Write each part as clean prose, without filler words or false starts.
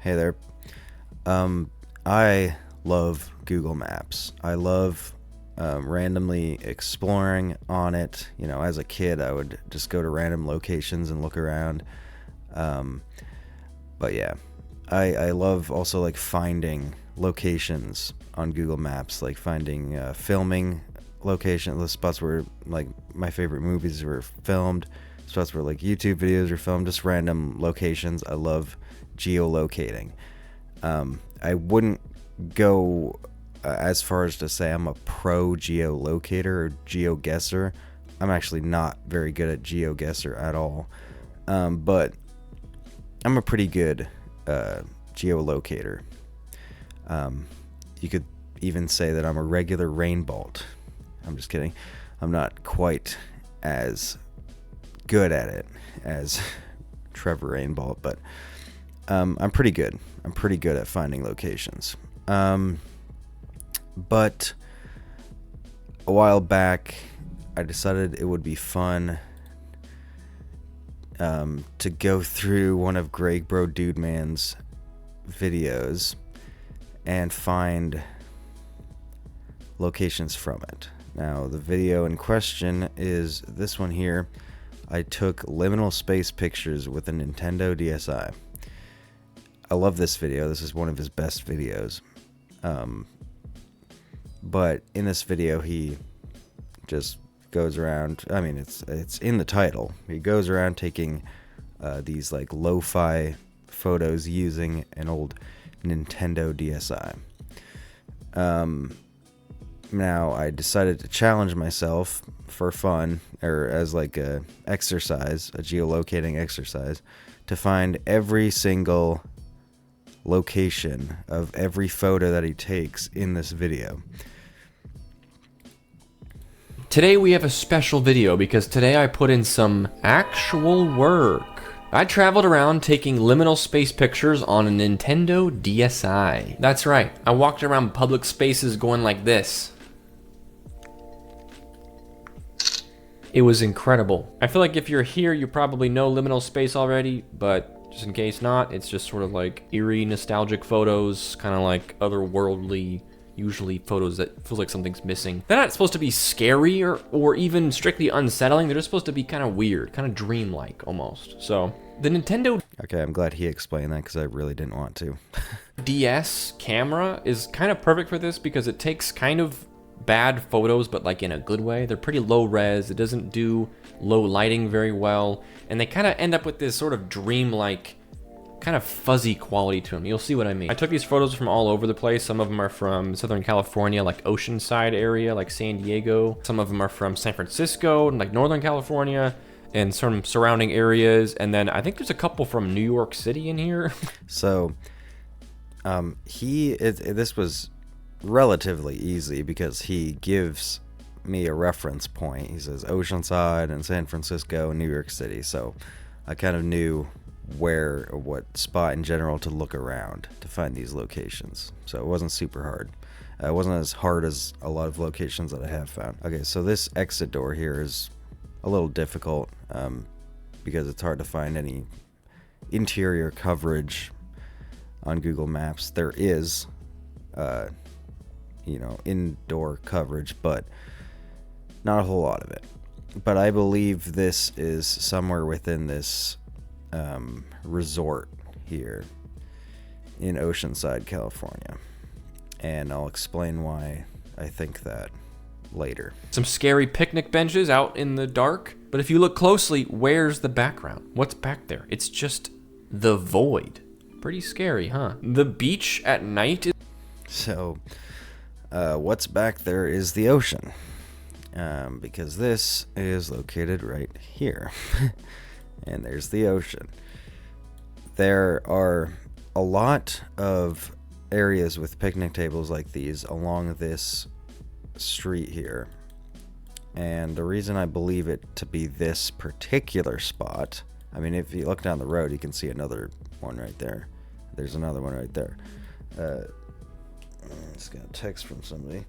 Hey there. I love Google Maps. I love randomly exploring on it. You know, as a kid, I would just go to random locations and look around. But yeah, I love also like finding locations on Google Maps, like finding filming location, the spots where like my favorite movies were filmed, spots where like YouTube videos are filmed, just random locations. I love geolocating. I wouldn't go as far as to say I'm a pro geolocator or geoguesser. I'm actually not very good at geoguesser at all. But I'm a pretty good geolocator. You could even say that I'm a regular rainbolt. I'm just kidding. I'm not quite as good at it as Trevor Rainbolt, but I'm pretty good. I'm pretty good at finding locations. But a while back, I decided it would be fun to go through one of GregBroDudeMan's videos and find locations from it. Now, the video in question is this one here. I took liminal space pictures with a Nintendo DSi. I love this video. This is one of his best videos. But in this video, he just goes around. I mean, it's in the title. He goes around taking these like lo-fi photos using an old Nintendo DSi. Now I decided to challenge myself for fun, or as like a exercise, a geolocating exercise, to find every single location of every photo that he takes in this video. Today we have a special video because today I put in some actual work. I traveled around taking liminal space pictures on a Nintendo DSi. That's right, I walked around public spaces going like this. It was incredible. I feel like if you're here, you probably know liminal space already, but just in case not, it's just sort of like eerie, nostalgic photos, kind of like otherworldly, usually photos that feels like something's missing. They're not supposed to be scary or even strictly unsettling. They're just supposed to be kind of weird, kind of dreamlike almost. So the Nintendo Okay, I'm glad he explained that because I really didn't want to. DS camera is kind of perfect for this because it takes kind of bad photos, but like in a good way. They're pretty low res. It doesn't do low lighting very well. And they kind of end up with this sort of dreamlike, kind of fuzzy quality to them. You'll see what I mean. I took these photos from all over the place. Some of them are from Southern California, like Oceanside area, like San Diego. Some of them are from San Francisco and like Northern California and some surrounding areas. And then I think there's a couple from New York City in here. So, this was relatively easy because he gives me a reference point. He says Oceanside and San Francisco and New York City. So I kind of knew where or what spot in general to look around to find these locations. So it wasn't super hard. It wasn't as hard as a lot of locations that I have found. Okay, so this exit door here is a little difficult because it's hard to find any interior coverage on Google Maps. There is indoor coverage, but not a whole lot of it. But I believe this is somewhere within this resort here in Oceanside, California. And I'll explain why I think that later. Some scary picnic benches out in the dark. But if you look closely, where's the background? What's back there? It's just the void. Pretty scary, huh? The beach at night is... So, what's back there is the ocean. Because this is located right here. And there's the ocean. There are a lot of areas with picnic tables like these along this street here. And the reason I believe it to be this particular spot, I mean, if you look down the road, you can see another one right there. There's another one right there. Just got a text from somebody.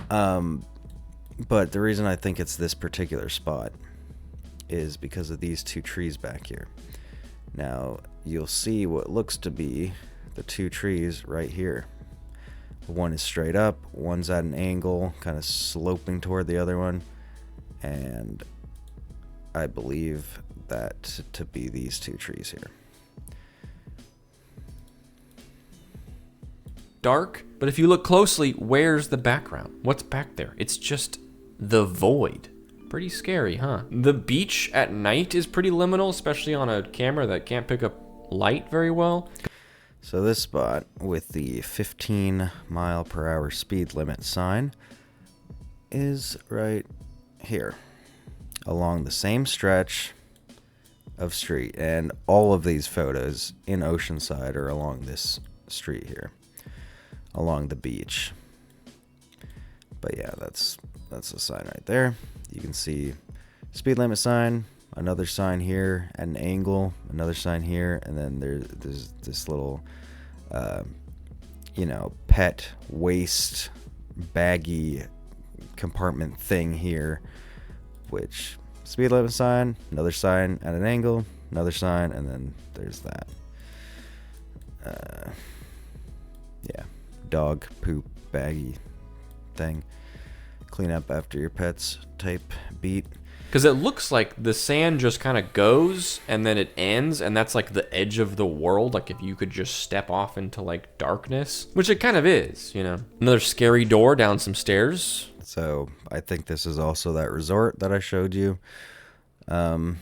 But the reason I think it's this particular spot is because of these two trees back here. Now, you'll see what looks to be the two trees right here. One is straight up, one's at an angle, kind of sloping toward the other one, and I believe that to be these two trees here. Dark, but if you look closely, where's the background? What's back there? It's just the void. Pretty scary, huh? The beach at night is pretty liminal, especially on a camera that can't pick up light very well. So this spot with the 15-mile-per-hour speed limit sign is right here, along the same stretch of street, and all of these photos in Oceanside are along this street here, along the beach. But yeah, that's the sign right there. You can see speed limit sign, another sign here at an angle, another sign here, and then there's this little pet waste baggy compartment thing here, which speed limit sign, another sign at an angle, another sign, and then there's that. Yeah, dog poop baggy thing. Clean up after your pets type beat. Because it looks like the sand just kind of goes and then it ends, and that's like the edge of the world. Like if you could just step off into like darkness, which it kind of is, you know. Another scary door down some stairs. So I think this is also that resort that I showed you. And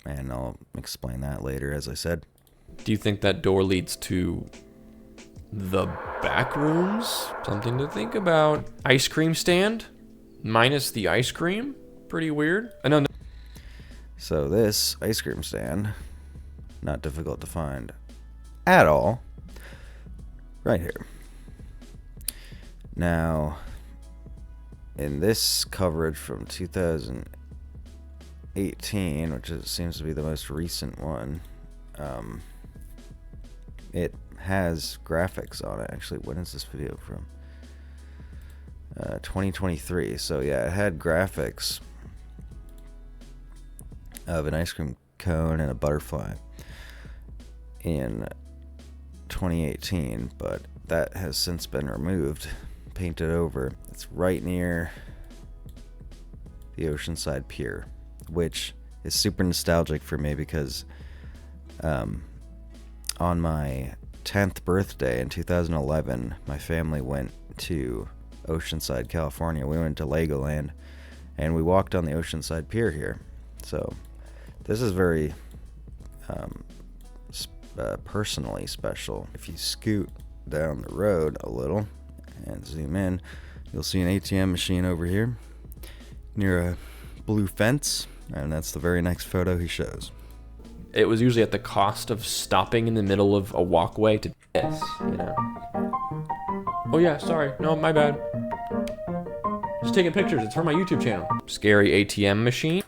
I'll explain that later, as I said. Do you think that door leads to the back rooms? Something to think about. Ice cream stand minus the ice cream. Pretty weird. No. So this ice cream stand, not difficult to find at all, right here. Now, in this coverage from 2018, which seems to be the most recent one, it has graphics on it. Actually, when is this video from? 2023. So yeah, it had graphics of an ice cream cone and a butterfly in 2018, but that has since been removed, painted over. It's right near the Oceanside Pier, which is super nostalgic for me because on my 10th birthday in 2011, my family went to Oceanside, California. We went to Legoland and we walked on the Oceanside Pier here. So this is very personally special. If you scoot down the road a little and zoom in, you'll see an ATM machine over here near a blue fence, and that's the very next photo he shows. It was usually at the cost of stopping in the middle of a walkway to piss, you know. Oh yeah, sorry. No, my bad. Just taking pictures. It's for my YouTube channel. Scary ATM machine.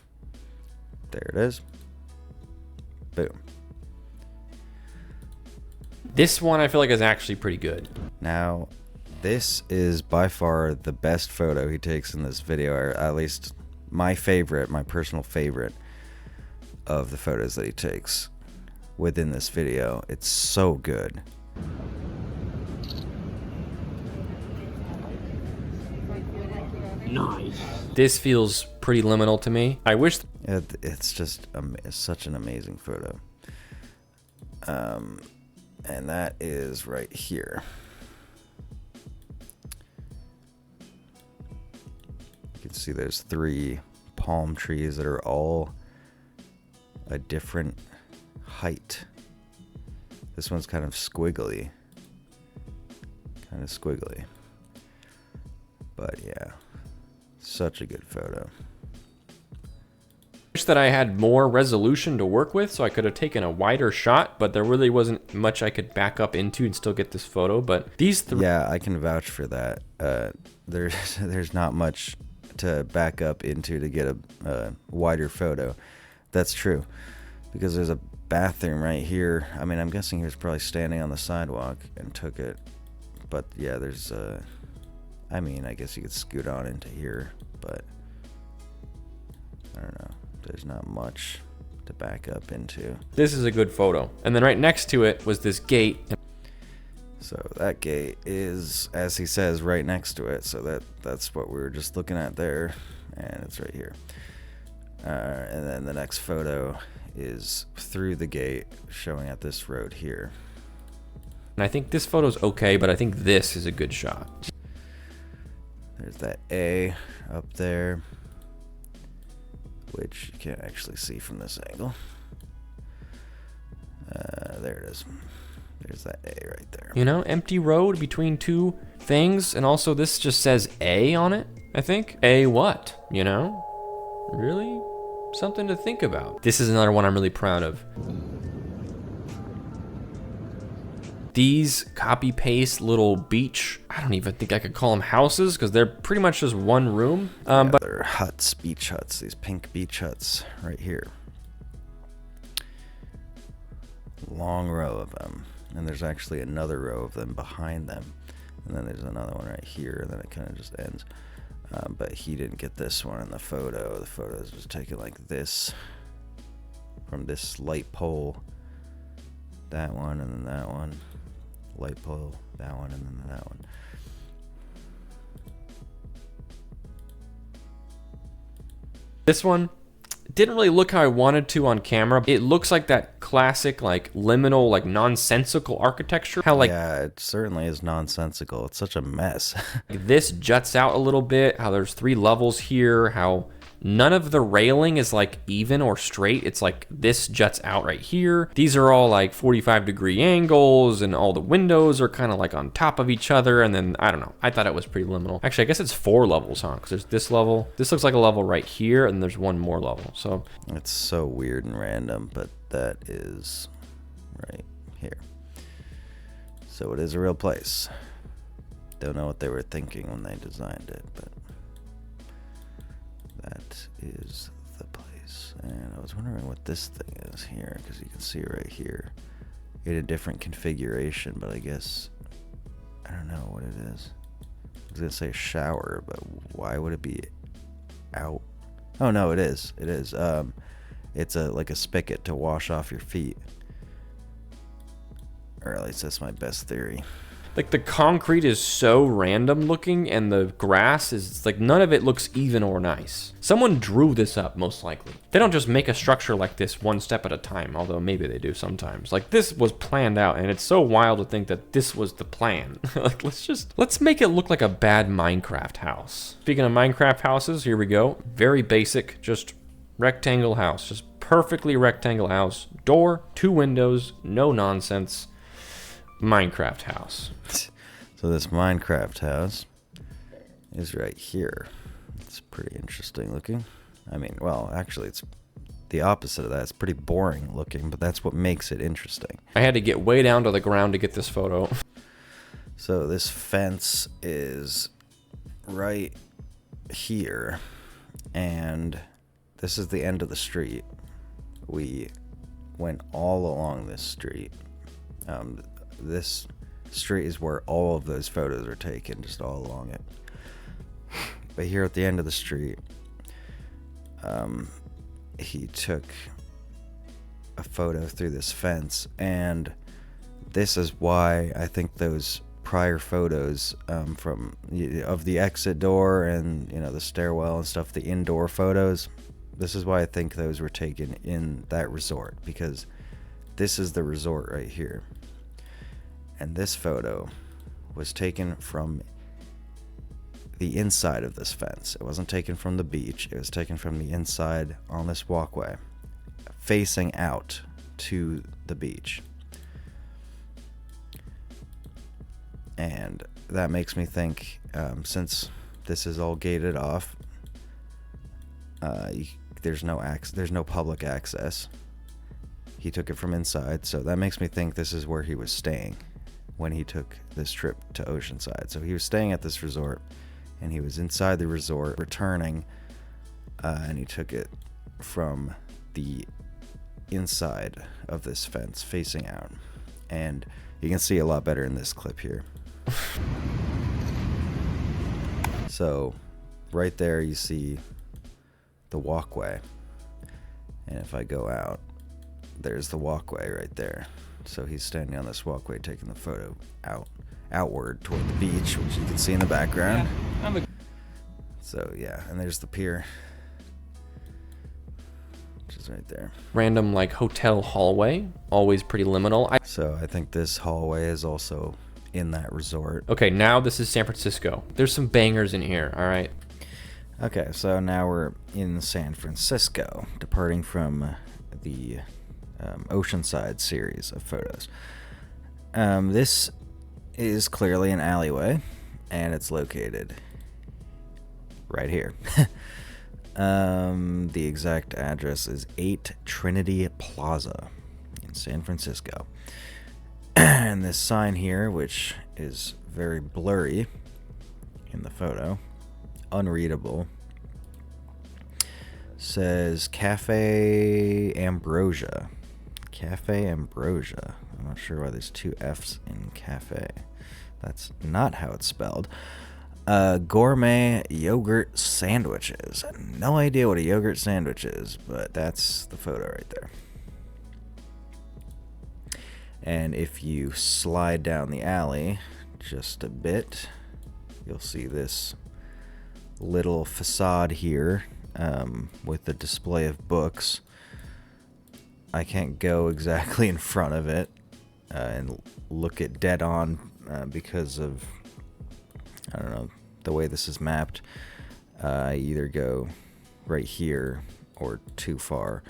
There it is. Boom. This one I feel like is actually pretty good. Now, this is by far the best photo he takes in this video, or at least my favorite, my personal favorite of the photos that he takes within this video. It's so good. Nice. This feels pretty liminal to me. I wish it's just it's such an amazing photo. And that is right here. You can see there's 3 palm trees that are all a different height. This one's kind of squiggly. But yeah, such a good photo. Wish that I had more resolution to work with so I could have taken a wider shot, but there really wasn't much I could back up into and still get this photo. But these 3... Yeah, I can vouch for that. There's not much to back up into to get a wider photo. That's true, because there's a bathroom right here. I mean, I'm guessing he was probably standing on the sidewalk and took it. But yeah, there's I mean, I guess you could scoot on into here, but I don't know. There's not much to back up into. This is a good photo. And then right next to it was this gate. So that gate is, as he says, right next to it. So that's what we were just looking at there, and it's right here. And then the next photo is through the gate, showing at this road here. And I think this photo's okay, but I think this is a good shot. There's that A up there, which you can't actually see from this angle. There it is. There's that A right there. You know, empty road between two things, and also this just says A on it, I think. A what, you know? Really something to think about. This is another one I'm really proud of. These copy-paste little beach, I don't even think I could call them houses, because they're pretty much just one room. But they're huts, beach huts, these pink beach huts right here. Long row of them. And there's actually another row of them behind them. And then there's another one right here, and then it kind of just ends. But he didn't get this one in the photo. The photo is just taken like this, from this light pole. That one, and then that one. Light pole, that one, and then that one. this one didn't really look how I wanted to on camera. It looks like that classic, like, liminal, like, nonsensical architecture. How, like... Yeah, it certainly is nonsensical. It's such a mess. this juts out a little bit, how there's 3 levels here, how none of the railing is, like, even or straight. It's like this juts out right here. These are all, like, 45-degree angles, and all the windows are kind of, like, on top of each other, and then, I don't know. I thought it was pretty liminal. Actually, I guess it's 4 levels, huh? Because there's this level. This looks like a level right here, and there's one more level, so... It's so weird and random, but that is right here. So it is a real place. Don't know what they were thinking when they designed it, but that is the place. And I was wondering what this thing is here, because you can see it right here in a different configuration, but I guess I don't know what it is. I was gonna say shower, but why would it be out? Oh no, it is. It is. It's like a spigot to wash off your feet. Or at least that's my best theory. Like, the concrete is so random looking, and the grass is, like, none of it looks even or nice. Someone drew this up, most likely. They don't just make a structure like this one step at a time, although maybe they do sometimes. Like, this was planned out, and it's so wild to think that this was the plan. Like, let's make it look like a bad Minecraft house. Speaking of Minecraft houses, here we go. Very basic, just rectangle house. Just perfectly rectangle house. Door, 2 windows, no nonsense. Minecraft house. So this Minecraft house is right here. It's pretty interesting looking. I mean, well, actually it's the opposite of that. It's pretty boring looking, but that's what makes it interesting. I had to get way down to the ground to get this photo. So this fence is right here, and this is the end of the street. We went all along this street. This street is where all of those photos are taken, just all along it. But here at the end of the street, he took a photo through this fence, and this is why I think those prior photos of the exit door and the stairwell and stuff, the indoor photos, this is why I think those were taken in that resort, because this is the resort right here. And this photo was taken from the inside of this fence. It wasn't taken from the beach. It was taken from the inside on this walkway, facing out to the beach. And that makes me think, since this is all gated off, there's no public access. He took it from inside, so that makes me think this is where he was staying when he took this trip to Oceanside. So he was staying at this resort, and he was inside the resort returning, and he took it from the inside of this fence facing out. And you can see a lot better in this clip here. So right there you see the walkway, And if I go out, there's the walkway right there. So he's standing on this walkway taking the photo outward toward the beach, which you can see in the background. Yeah, so yeah, and there's the pier, which is right there. random like hotel hallway, always pretty liminal. So I think this hallway is also in that resort. Okay, now this is San Francisco. There's some bangers in here, all right? Okay, so now we're in San Francisco, departing from the Oceanside series of photos. This is clearly an alleyway, and it's located right here. The exact address is 8 Trinity Plaza in San Francisco. And this sign here, which is very blurry in the photo, unreadable, says Cafe Ambrosia. Cafe Ambrosia. I'm not sure why there's 2 F's in cafe. That's not how it's spelled. Gourmet yogurt sandwiches. No idea what a yogurt sandwich is, but that's the photo right there. And if you slide down the alley just a bit, you'll see this little facade here with the display of books. I can't go exactly in front of it and look it dead on because of, I don't know, the way this is mapped. I either go right here or too far.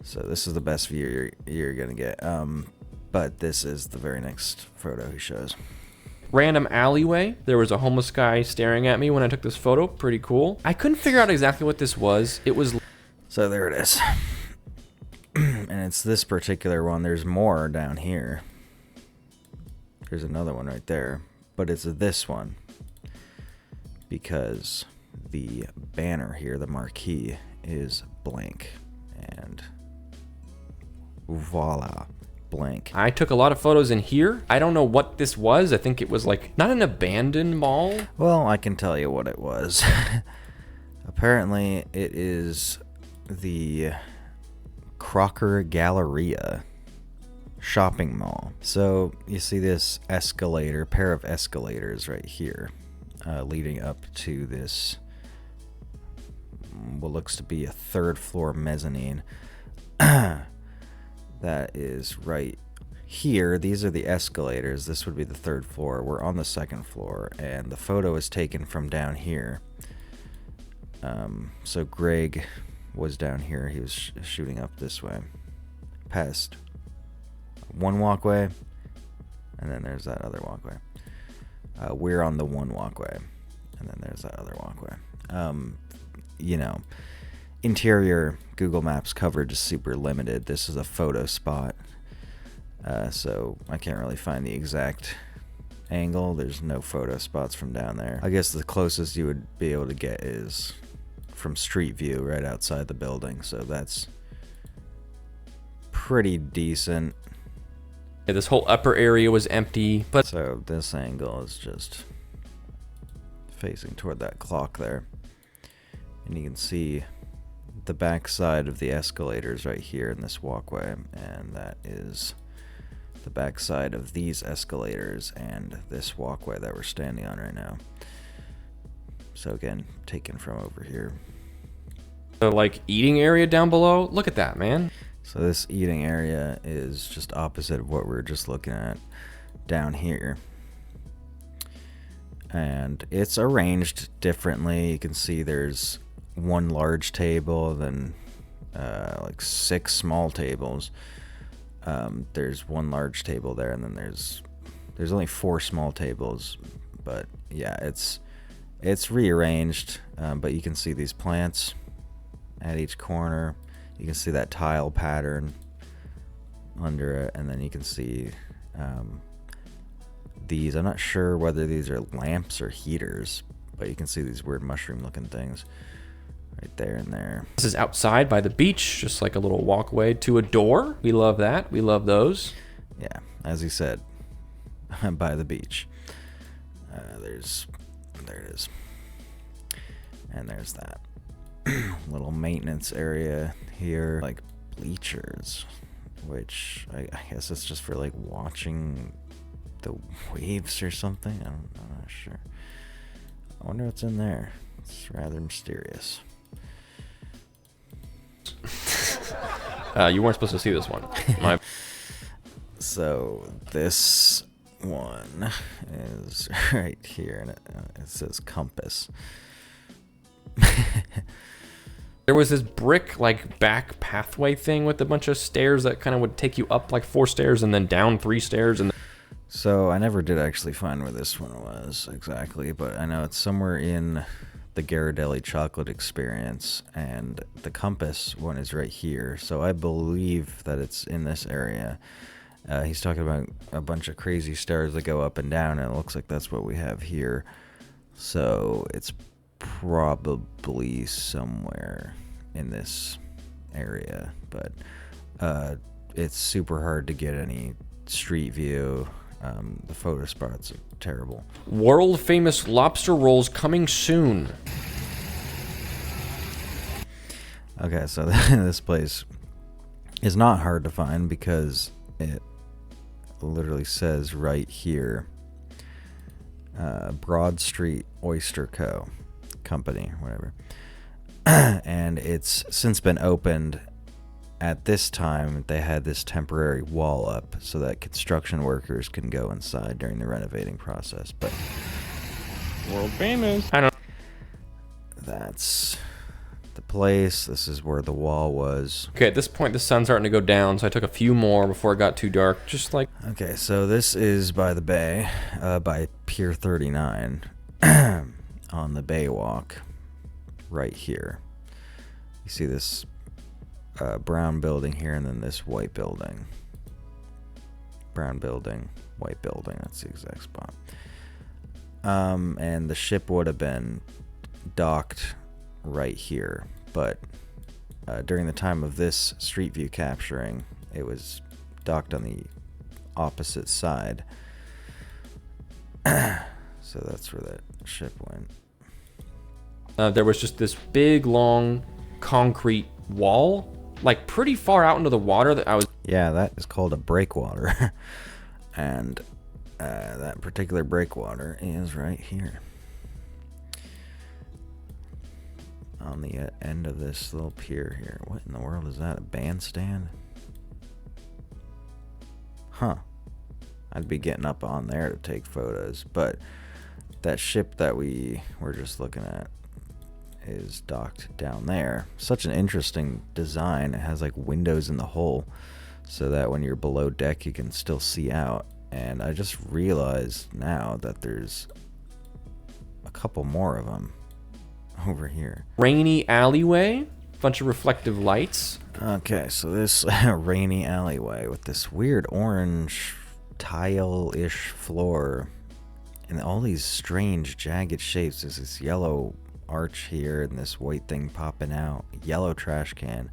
So this is the best view you're going to get. But this is the very next photo he shows. Random alleyway. There was a homeless guy staring at me when I took this photo. Pretty cool. I couldn't figure out exactly what this was. It was... So there it is. And it's this particular one. There's more down here. There's another one right there. But it's this one. Because the banner here, the marquee, is blank. And voila. Blank. I took a lot of photos in here. I don't know what this was. I think it was like not an abandoned mall. Well, I can tell you what it was. Apparently, it is the Crocker Galleria shopping mall. So you see this pair of escalators right here, leading up to this, what looks to be a 3rd floor mezzanine. That is right here. These are the escalators. This would be the 3rd floor. We're on the 2nd floor, and the photo is taken from down here. So Greg was down here. He was shooting up this way, past one walkway, and then there's that other walkway. We're on the one walkway, and then there's that other walkway. You know, interior Google Maps coverage is super limited. This is a photo spot, so I can't really find the exact angle. There's no photo spots from down there. I guess the closest you would be able to get is from street view right outside the building, so that's pretty decent. Yeah, this whole upper area was empty, but So this angle is just facing toward that clock there, and you can see the back side of the escalators right here in this walkway, and that is the back side of these escalators and this walkway that we're standing on right now. So again, taken from over here. the like eating area down below. Look at that, man. So this eating area is just opposite of what we were just looking at down here. And it's arranged differently. You can see there's one large table, then like 6 small tables. There's one large table there, and then there's only 4 small tables. But yeah, it's rearranged, but you can see these plants at each corner. You can see that tile pattern under it, and then you can see these. I'm not sure whether these are lamps or heaters, but you can see these weird mushroom looking things right there and there. This is outside by the beach, just like a little walkway to a door. We love that. We love those. Yeah, as he said, by the beach. There it is. And there's that. little maintenance area here, like bleachers, which I guess it's just for like watching the waves or something. I'm not sure. I wonder what's in there. It's rather mysterious. You weren't supposed to see this one. So this one is right here, and it says compass. There was this brick like back pathway thing with a bunch of stairs that kind of would take you up like 4 stairs and then down 3 stairs. And so I never did actually find where this one was exactly, but I know it's somewhere in the Ghirardelli chocolate experience, and the compass one is right here. So I believe that it's in this area. He's talking about a bunch of crazy stairs that go up and down, and it looks like that's what we have here. So it's probably somewhere in this area, but it's super hard to get any street view. The photo spots are terrible. World famous lobster rolls coming soon. Okay, so this place is not hard to find because it literally says right here, Broad Street Oyster Company, whatever. And it's since been opened. At this time, they had this temporary wall up so that construction workers can go inside during the renovating process. But World famous. I don't. That's the place. This is where the wall was. Okay, at this point, the sun's starting to go down, so I took a few more before it got too dark. Just like. Okay, so this is by the bay, by Pier 39, on the bay walk, right here. You see this brown building here, and then this white building. Brown building, white building, that's the exact spot. And the ship would have been docked right here, but during the time of this street view capturing, it was docked on the opposite side. So that's where that ship went. There was just this big, long concrete wall, like pretty far out into the water that I was. Yeah, that is called a breakwater. And that particular breakwater is right here. On the end of this little pier here. What in the world is that? A bandstand? Huh. I'd be getting up on there to take photos, but that ship that we were just looking at is docked down there. Such an interesting design. It has like windows in the hull so that when you're below deck you can still see out. And I just realized now that there's a couple more of them over here. Rainy alleyway, bunch of reflective lights. Okay, so this rainy alleyway with this weird orange tile-ish floor and all these strange jagged shapes. There's this yellow arch here and this white thing popping out, yellow trash can,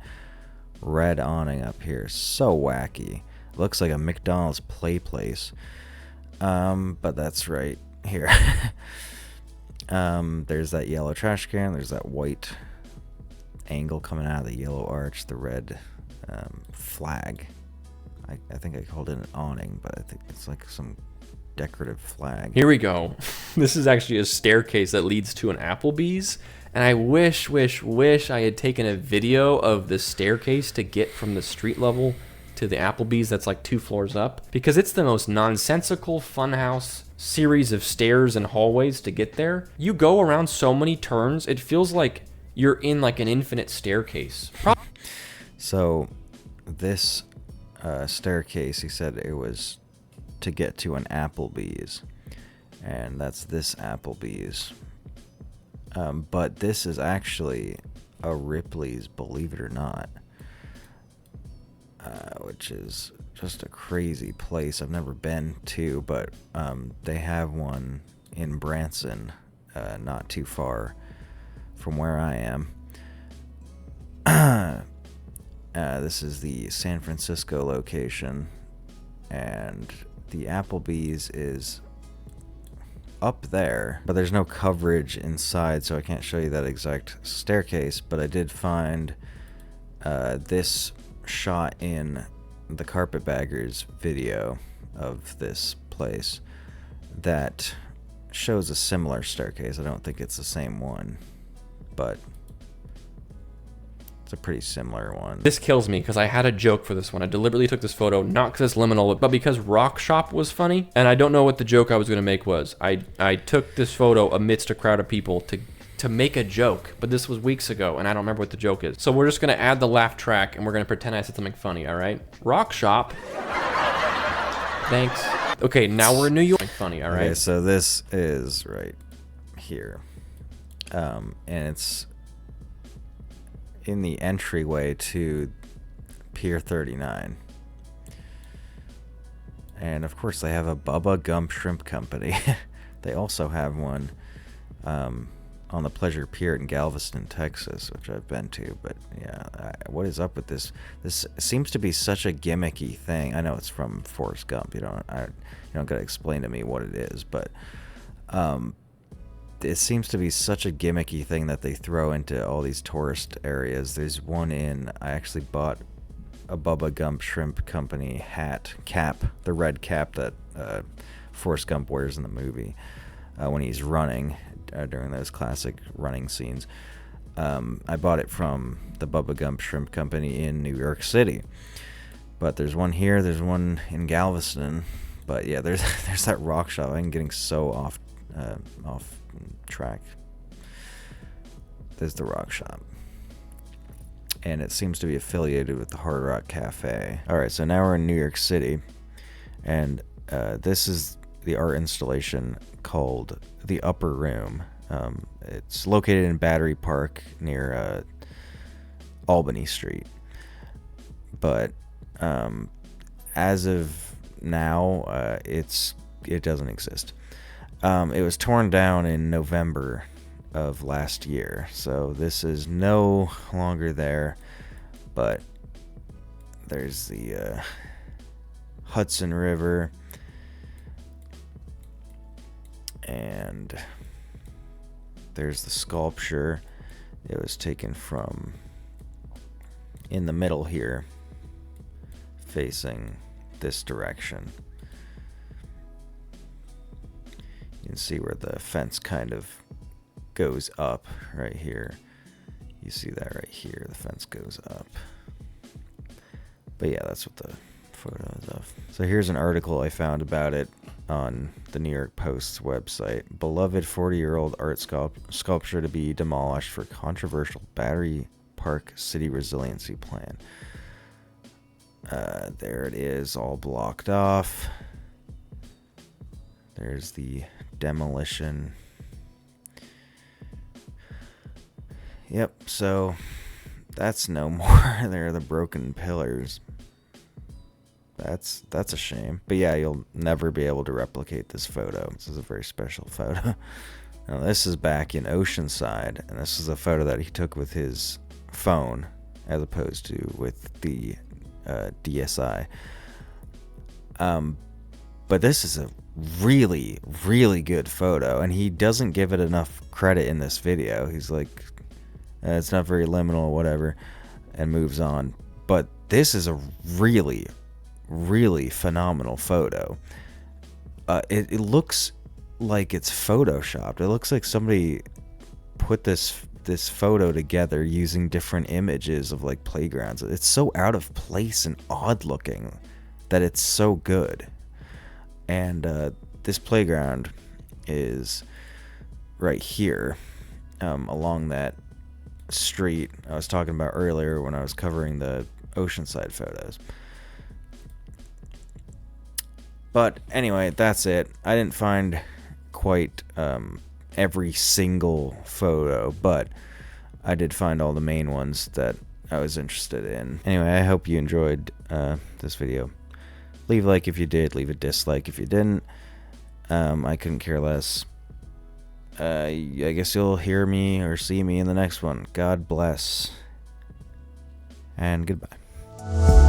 red awning up here. So wacky. Looks like a McDonald's play place. But that's right here. There's that yellow trash can, there's that white angle coming out of the yellow arch, the red flag. I think I called it an awning, but I think it's like some decorative flag. Here we go. This is actually a staircase that leads to an Applebee's, and I wish I had taken a video of the staircase to get from the street level to the Applebee's that's like 2 floors up, because it's the most nonsensical funhouse series of stairs and hallways to get there. You go around so many turns, it feels like you're in like an infinite staircase. So this staircase, he said it was to get to an Applebee's, and that's this Applebee's. But this is actually a Ripley's, believe it or not, which is just a crazy place I've never been to, but they have one in Branson, not too far from where I am. This is the San Francisco location, and the Applebee's is up there, but there's no coverage inside, so I can't show you that exact staircase. But I did find this shot in the Carpetbaggers video of this place that shows a similar staircase. I don't think it's the same one, but it's a pretty similar one. This kills me because I had a joke for this one. I deliberately took this photo, not because it's liminal, but because Rock Shop was funny. And I don't know what the joke I was going to make was. I took this photo amidst a crowd of people to make a joke, but this was weeks ago and I don't remember what the joke is. So we're just going to add the laugh track and we're going to pretend I said something funny, all right? Rock Shop. Thanks. Okay, now we're in New York. Funny, all right? Okay, so this is right here. And it's in the entryway to Pier 39. And of course they have a Bubba Gump Shrimp Company. They also have one on the Pleasure Pier in Galveston, Texas, which I've been to. But yeah, what is up with this? This seems to be such a gimmicky thing. I know it's from Forrest Gump. You don't gotta explain to me what it is, but it seems to be such a gimmicky thing that they throw into all these tourist areas. There's one I actually bought a Bubba Gump Shrimp Company cap, the red cap that Forrest Gump wears in the movie when he's running during those classic running scenes. I bought it from the Bubba Gump Shrimp Company in New York City. But there's one here, there's one in Galveston. But yeah, there's that Rock Shop. I'm getting so off track. There's the Rock Shop. And it seems to be affiliated with the Hard Rock Cafe. Alright, so now we're in New York City. And this is the art installation called The Upper Room. It's located in Battery Park near Albany Street. But as of now, it doesn't exist. It was torn down in November of last year, so this is no longer there. But there's the Hudson River, and there's the sculpture. It was taken from in the middle here, facing this direction. You can see where the fence kind of goes up right here. You see that right here, the fence goes up. But yeah, that's what the photo is of. So here's an article I found about it on the New York Post's website. Beloved 40-year-old art sculpture to be demolished for controversial Battery Park City Resiliency Plan. There it is, all blocked off. There's the demolition. Yep, so that's no more. There are the broken pillars. That's a shame. But yeah, you'll never be able to replicate this photo. This is a very special photo. Now this is back in Oceanside, and this is a photo that he took with his phone as opposed to with the DSi. But this is a really, really good photo, and he doesn't give it enough credit in this video. He's like, it's not very liminal, whatever, and moves on. But this is a really, really phenomenal photo. It looks like it's photoshopped. It looks like somebody put this photo together using different images of like playgrounds. It's so out of place and odd looking that it's so good. And this playground is right here, along that street I was talking about earlier when I was covering the Oceanside photos. But anyway, that's it. I didn't find quite every single photo, but I did find all the main ones that I was interested in. Anyway, I hope you enjoyed this video. Leave a like if you did, leave a dislike if you didn't. I couldn't care less. I guess you'll hear me or see me in the next one. God bless. And goodbye.